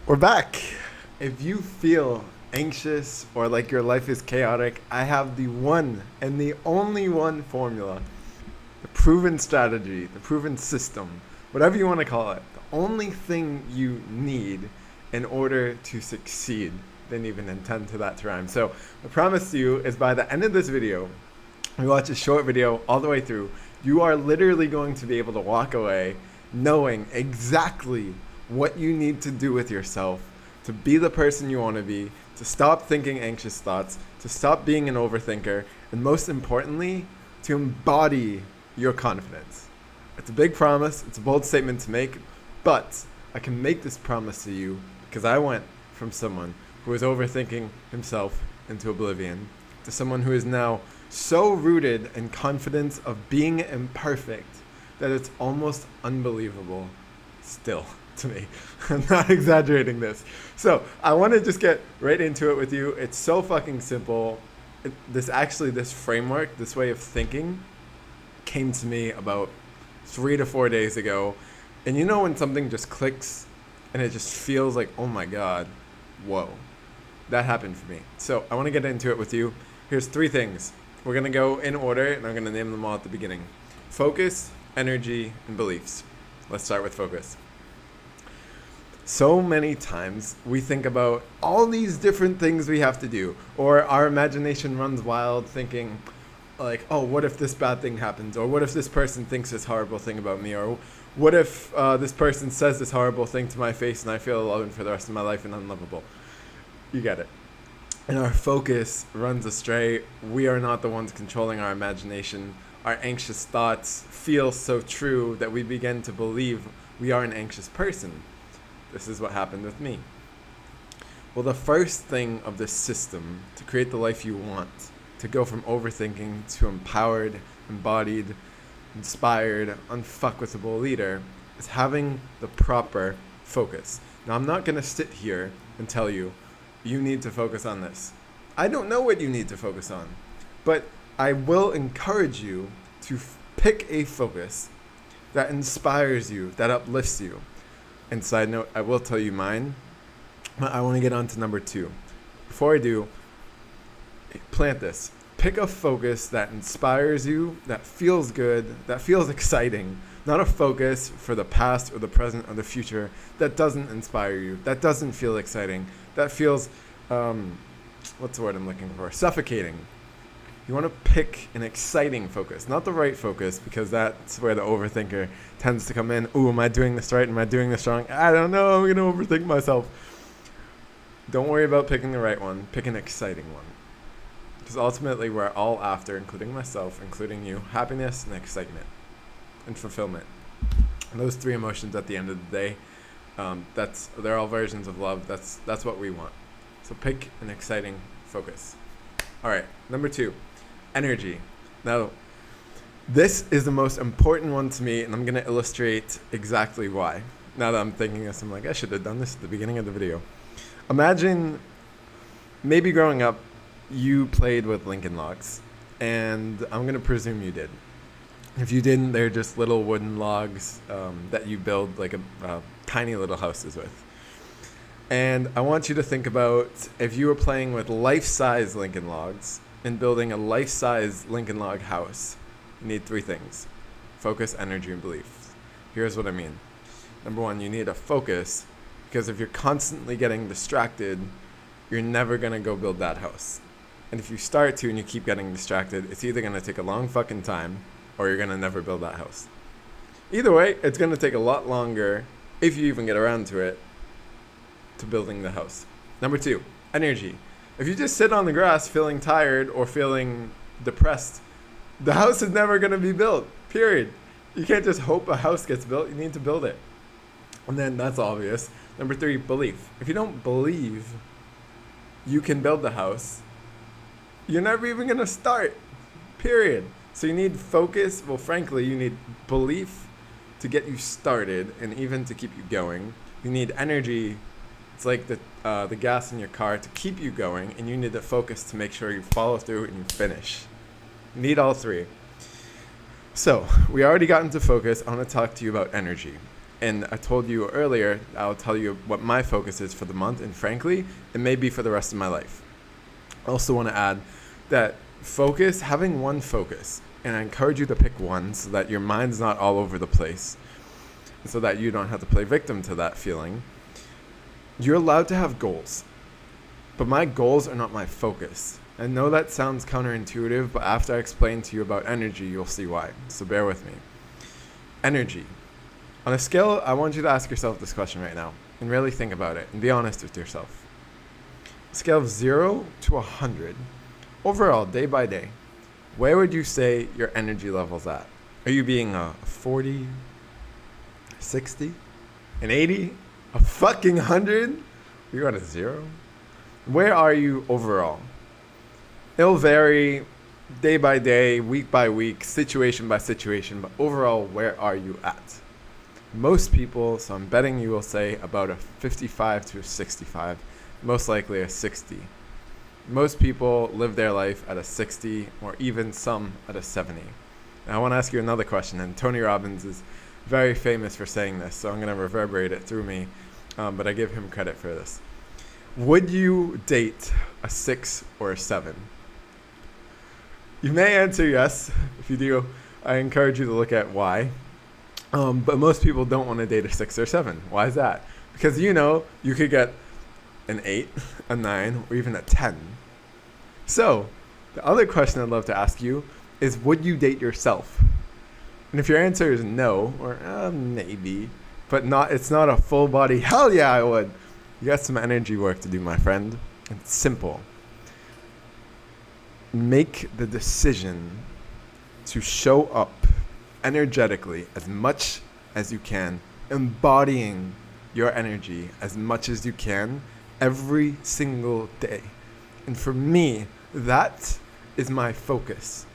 We're back. If you feel anxious or like your life is chaotic, I have the one and the only one formula, the proven strategy, the proven system, whatever you want to call it. The only thing you need in order to succeed. Didn't even intend to that to rhyme. So I promise you is by the end of this video, we watch a short video all the way through, you are literally going to be able to walk away knowing exactly what you need to do with yourself to be the person you want to be, to stop thinking anxious thoughts, to stop being an overthinker, and most importantly, to embody your confidence. It's a big promise, it's a bold statement to make, but I can make this promise to you because I went from someone who was overthinking himself into oblivion to someone who is now so rooted in confidence of being imperfect that it's almost unbelievable still to me. I'm not exaggerating this. So I want to just get right into it with you. It's so fucking simple. This framework, this way of thinking came to me about 3 to 4 days ago. And you know when something just clicks and it just feels like, oh my God, whoa. That happened for me. So I want to get into it with you. Here's 3 things. We're going to go in order and I'm going to name them all at the beginning. Focus, energy, and beliefs. Let's start with focus. So many times we think about all these different things we have to do, or our imagination runs wild thinking like, oh, what if this bad thing happens? Or what if this person thinks this horrible thing about me? Or what if this person says this horrible thing to my face and I feel alone for the rest of my life and unlovable? You get it. And our focus runs astray. We are not the ones controlling our imagination. Our anxious thoughts feel so true that we begin to believe we are an anxious person. This is what happened with me. Well, the first thing of this system to create the life you want, to go from overthinking to empowered, embodied, inspired, unfuckwithable leader, is having the proper focus. Now, I'm not going to sit here and tell you, you need to focus on this. I don't know what you need to focus on, but I will encourage you to pick a focus that inspires you, that uplifts you. And side note, I will tell you mine. I want to get on to number 2. Before I do, plant this. Pick a focus that inspires you, that feels good, that feels exciting. Not a focus for the past or the present or the future that doesn't inspire you, that doesn't feel exciting, that feels, what's the word I'm looking for? Suffocating. You want to pick an exciting focus, not the right focus, because that's where the overthinker tends to come in. Ooh, am I doing this right? Am I doing this wrong? I don't know. I'm going to overthink myself. Don't worry about picking the right one. Pick an exciting one. Because ultimately, we're all after, including myself, including you, happiness and excitement and fulfillment. And those 3 emotions at the end of the day, they're all versions of love. That's what we want. So pick an exciting focus. All right, number 2. Energy. Now, this is the most important one to me, and I'm going to illustrate exactly why. Now that I'm thinking this, I'm like, I should have done this at the beginning of the video. Imagine maybe growing up, you played with Lincoln Logs, and I'm going to presume you did. If you didn't, they're just little wooden logs that you build like a tiny little houses with. And I want you to think about if you were playing with life-size Lincoln Logs and building a life-size Lincoln Log house, you need 3 things: focus, energy, and belief. Here's what I mean. Number 1, you need a focus, because if you're constantly getting distracted, you're never going to go build that house. And if you start to and you keep getting distracted, it's either going to take a long fucking time or you're going to never build that house. Either way, it's going to take a lot longer, if you even get around to it, to building the house. Number 2, energy. If you just sit on the grass feeling tired or feeling depressed, the house is never going to be built, period. You can't just hope a house gets built. You need to build it. And then that's obvious. Number 3, belief. If you don't believe you can build the house, you're never even going to start, period. So you need focus. Well, frankly, you need belief to get you started and even to keep you going. You need energy. It's like the gas in your car to keep you going, and you need the focus to make sure you follow through and you finish. You need all 3. So we already got into focus. I want to talk to you about energy. And I told you earlier, I'll tell you what my focus is for the month, and frankly, it may be for the rest of my life. I also want to add that having one focus, and I encourage you to pick one so that your mind's not all over the place, so that you don't have to play victim to that feeling. You're allowed to have goals, but my goals are not my focus. I know that sounds counterintuitive, but after I explain to you about energy, you'll see why. So bear with me. Energy. On a scale, I want you to ask yourself this question right now and really think about it and be honest with yourself. A scale of 0 to 100, overall, day by day, where would you say your energy level's at? Are you being a 40, 60, an 80, a fucking 100? You're at a 0? Where are you overall? It'll vary day by day, week by week, situation by situation, but overall, where are you at? Most people, so I'm betting you will say about a 55 to a 65, most likely a 60. Most people live their life at a 60 or even some at a 70. And I want to ask you another question, and Tony Robbins is very famous for saying this, so I'm going to reverberate it through me, but I give him credit for this. Would you date a 6 or a 7? You may answer yes. If you do, I encourage you to look at why. But most people don't want to date a 6 or 7. Why is that? Because you could get an 8, a 9, or even a 10. So, the other question I'd love to ask you is, would you date yourself? And if your answer is no, or maybe, but it's not a full body, hell yeah, I would. You got some energy work to do, my friend. It's simple. Make the decision to show up energetically as much as you can, embodying your energy as much as you can every single day. And for me, that is my focus.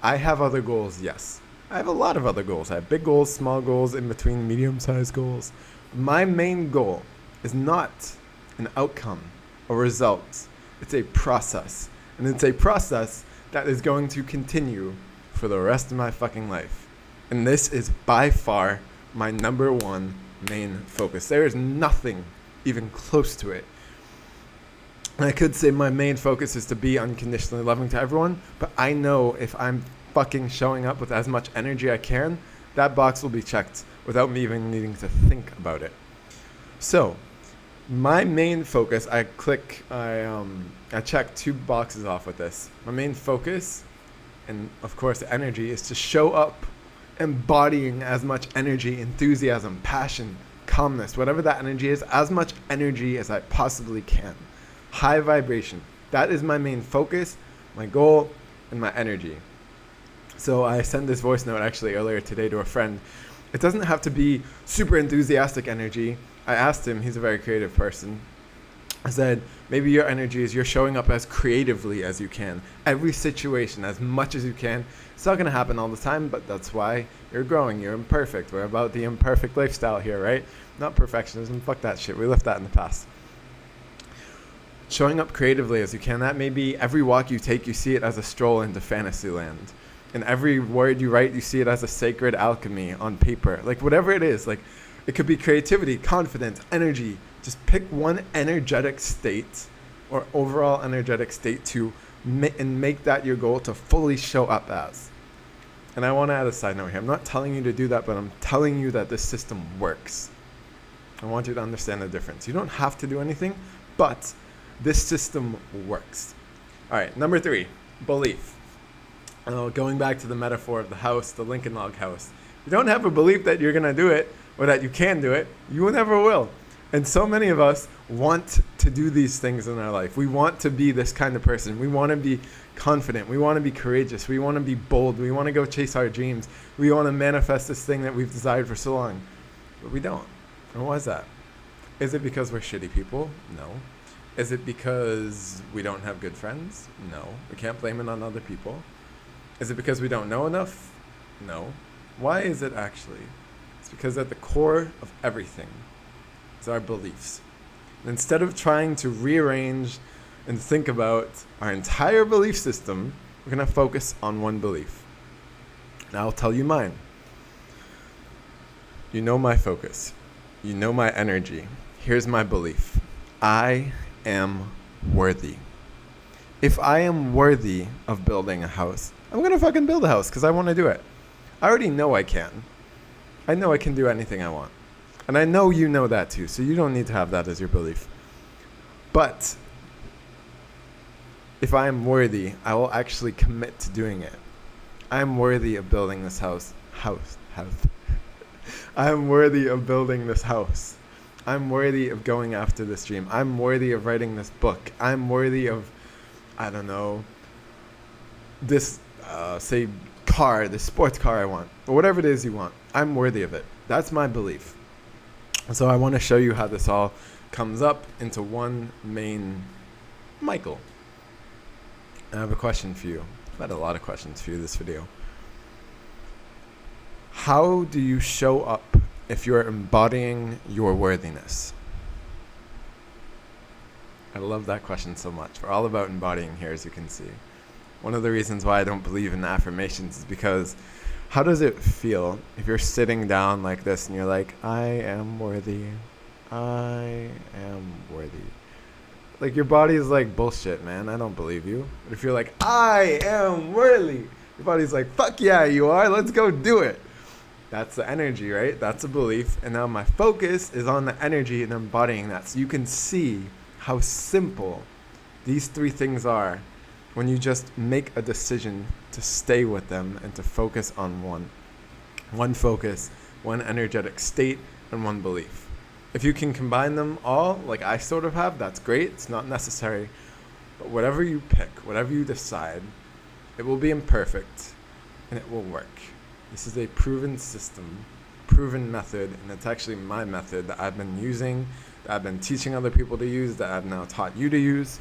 I have other goals, yes. I have a lot of other goals. I have big goals, small goals, in between, medium-sized goals. My main goal is not an outcome or result. It's a process. And it's a process that is going to continue for the rest of my fucking life. And this is by far my number one main focus. There is nothing even close to it. And I could say my main focus is to be unconditionally loving to everyone, but I know if I'm fucking showing up with as much energy I can, that box will be checked without me even needing to think about it. So, my main focus, I check 2 boxes off with this. My main focus, and of course the energy, is to show up embodying as much energy, enthusiasm, passion, calmness, whatever that energy is, as much energy as I possibly can. High vibration. That is my main focus, my goal, and my energy. So I sent this voice note actually earlier today to a friend. It doesn't have to be super enthusiastic energy. I asked him, he's a very creative person. I said, maybe your energy is you're showing up as creatively as you can. Every situation, as much as you can. It's not going to happen all the time, but that's why you're growing. You're imperfect. We're about the imperfect lifestyle here, right? Not perfectionism. Fuck that shit. We left that in the past. Showing up creatively as you can. That may be every walk you take, you see it as a stroll into fantasy land. And every word you write, you see it as a sacred alchemy on paper. Like whatever it is, like it could be creativity, confidence, energy. Just pick one energetic state or overall energetic state to make that your goal to fully show up as. And I want to add a side note here. I'm not telling you to do that, but I'm telling you that this system works. I want you to understand the difference. You don't have to do anything, but this system works. All right, number 3, belief. Going back to the metaphor of the house, the Lincoln Log house. You don't have a belief that you're going to do it or that you can do it. You never will. And so many of us want to do these things in our life. We want to be this kind of person. We want to be confident. We want to be courageous. We want to be bold. We want to go chase our dreams. We want to manifest this thing that we've desired for so long. But we don't. And why is that? Is it because we're shitty people? No. Is it because we don't have good friends? No. We can't blame it on other people. Is it because we don't know enough? No. Why is it actually? It's because at the core of everything is our beliefs. And instead of trying to rearrange and think about our entire belief system, we're going to focus on one belief. And I'll tell you mine. You know my focus. You know my energy. Here's my belief. I am worthy. If I am worthy of building a house, I'm going to fucking build a house because I want to do it. I already know I can. I know I can do anything I want. And I know you know that too, so you don't need to have that as your belief. But if I am worthy, I will actually commit to doing it. I am worthy of building this house. I am worthy of building this house. I'm worthy of going after this dream. I'm worthy of writing this book. I'm worthy of, I don't know, this, say, car, this sports car I want, or whatever it is you want. I'm worthy of it. That's my belief. So I want to show you how this all comes up into one main Michael. I have a question for you. I've had a lot of questions for you this video. How do you show up if you're embodying your worthiness? I love that question so much. We're all about embodying here, as you can see. One of the reasons why I don't believe in affirmations is because how does it feel if you're sitting down like this and you're like, I am worthy. I am worthy. Like, your body is like, bullshit, man. I don't believe you. But if you're like, I am worthy, your body's like, fuck yeah, you are. Let's go do it. That's the energy, right? That's a belief. And now my focus is on the energy and embodying that. So you can see how simple these three things are when you just make a decision to stay with them and to focus on one. One focus, one energetic state, and one belief. If you can combine them all, like I sort of have, that's great. It's not necessary. But whatever you pick, whatever you decide, it will be imperfect and it will work. This is a proven system, proven method, and it's actually my method that I've been using, that I've been teaching other people to use, that I've now taught you to use.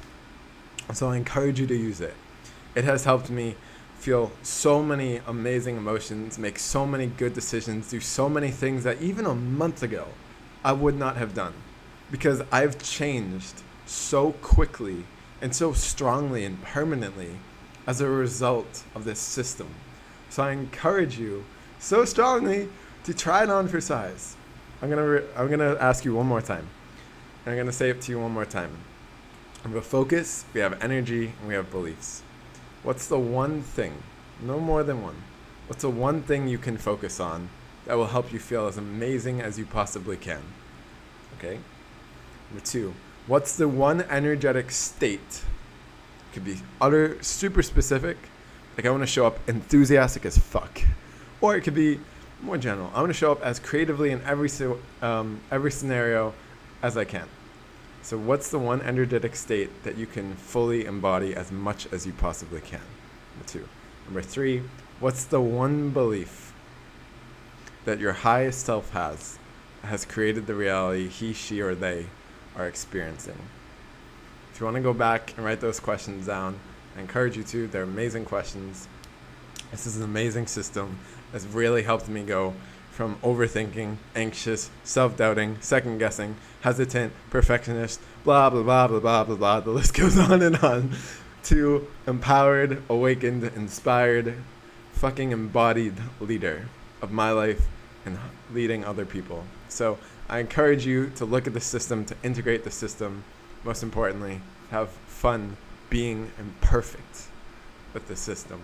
So I encourage you to use it. It has helped me feel so many amazing emotions, make so many good decisions, do so many things that even a month ago I would not have done, because I've changed so quickly and so strongly and permanently as a result of this system. So I encourage you so strongly to try it on for size. I'm gonna ask you one more time. And I'm gonna say it to you one more time. We have a focus, we have energy, and we have beliefs. What's the one thing, no more than one, what's the one thing you can focus on that will help you feel as amazing as you possibly can? Okay? Number two, what's the one energetic state? It could be super specific. Like, I want to show up enthusiastic as fuck. Or it could be more general. I want to show up as creatively in every scenario as I can. So what's the one energetic state that you can fully embody as much as you possibly can? Number two. Number three, what's the one belief that your highest self has created the reality he, she, or they are experiencing? If you want to go back and write those questions down, I encourage you to. They're amazing questions. This is an amazing system that's really helped me go from overthinking, anxious, self-doubting, second-guessing, hesitant, perfectionist, blah, blah, blah, blah, blah, blah, blah. The list goes on, to empowered, awakened, inspired, fucking embodied leader of my life and leading other people. So I encourage you to look at the system, to integrate the system, most importantly, have fun being imperfect with the system.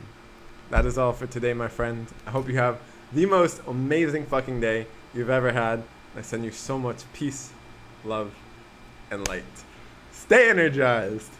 That is all for today, my friend. I hope you have the most amazing fucking day you've ever had. I send you so much peace, love, and light. Stay energized.